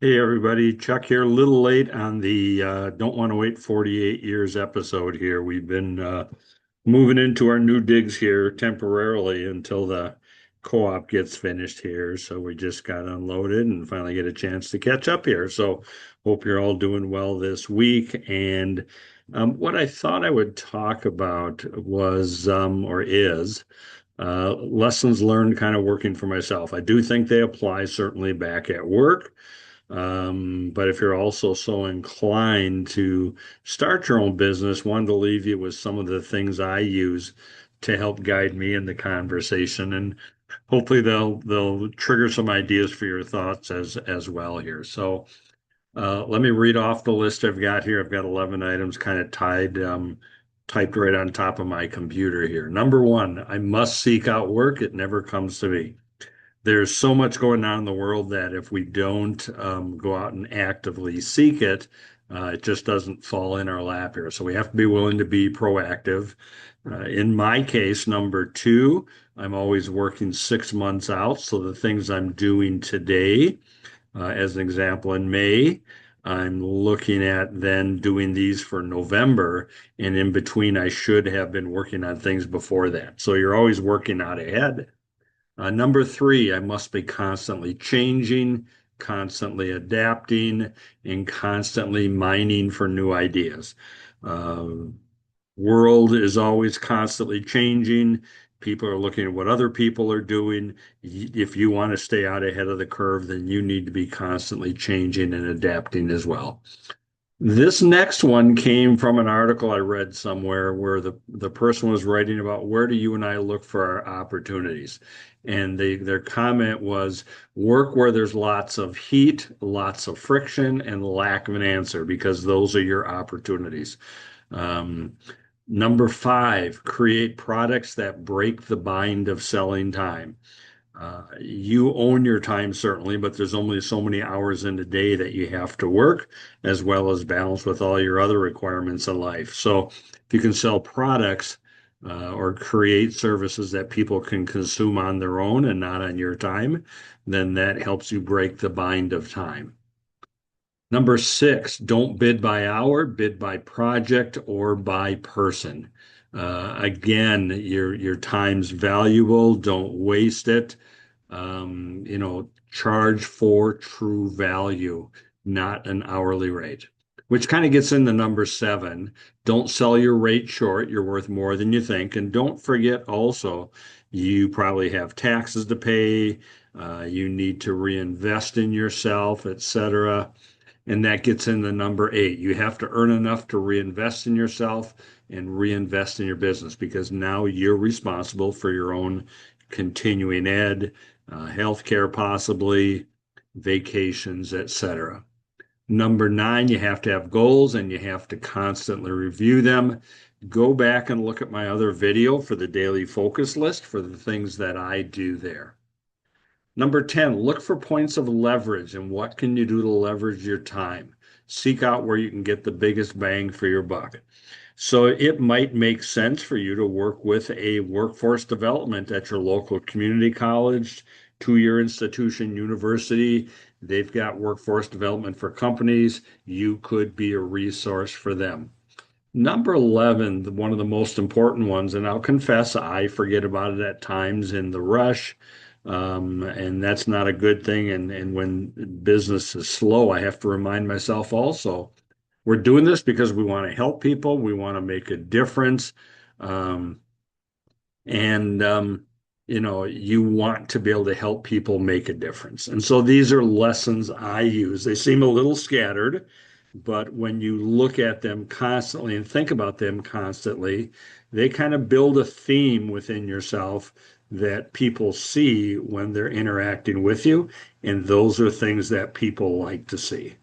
Hey everybody, Chuck here. A little late on the Don't Want to Wait 48 Years episode here. We've been moving into our new digs here temporarily until the co-op gets finished here. So we just got unloaded and finally get a chance to catch up here. So hope you're all doing well this week. And what I thought I would talk about was or is lessons learned kind of working for myself. I do think they apply certainly back at work. But if you're also so inclined to start your own business, wanted to leave you with some of the things I use to help guide me in the conversation, and hopefully they'll trigger some ideas for your thoughts as well here. So let me read off the list I've got here. I've got 11 items kind of typed right on top of my computer here. Number one, I must seek out work. It never comes to me. There's so much going on in the world that if we don't go out and actively seek it, it just doesn't fall in our lap here. So we have to be willing to be proactive. In my case, number two, I'm always working 6 months out. So the things I'm doing today, as an example, in May, I'm looking at then doing these for November. And in between, I should have been working on things before that. So you're always working out ahead. Number three, I must be constantly changing, constantly adapting, and constantly mining for new ideas. Uh, World is always constantly changing. People are looking at what other people are doing. If you want to stay out ahead of the curve, then you need to be constantly changing and adapting as well. This next one came from an article I read somewhere where the person was writing about where do you and I look for our opportunities. And their comment was work where there's lots of heat, lots of friction, and lack of an answer, because those are your opportunities. Um, Number five, create products that break the bind of selling time. You own your time, certainly, but there's only so many hours in a day that you have to work, as well as balance with all your other requirements in life. So if you can sell products or create services that people can consume on their own and not on your time, then that helps you break the bind of time. Number six, don't bid by hour, bid by project or by person. Again, your time's valuable. Don't waste it. Charge for true value, not an hourly rate, which kind of gets into number seven. Don't sell your rate short. You're worth more than you think. And don't forget also, you probably have taxes to pay. You need to reinvest in yourself, etc. And that gets into number eight. You have to earn enough to reinvest in yourself and reinvest in your business, because now you're responsible for your own continuing ed, healthcare, possibly vacations, etc. Number nine, you have to have goals and you have to constantly review them. Go back and look at my other video for the daily focus list for the things that I do there. Number 10, look for points of leverage and what can you do to leverage your time. Seek out where you can get the biggest bang for your buck. So it might make sense for you to work with a workforce development at your local community college, two-year institution, university. They've got workforce development for companies. You could be a resource for them. Number 11, one of the most important ones, and I'll confess I forget about it at times in the rush, and that's not a good thing. And when business is slow, I have to remind myself also, we're doing this because we want to help people, we want to make a difference, um, and you want to be able to help people make a difference. And so these are lessons I use. They seem a little scattered, but when you look at them constantly and think about them constantly, they kind of build a theme within yourself that people see when they're interacting with you. And those are things that people like to see.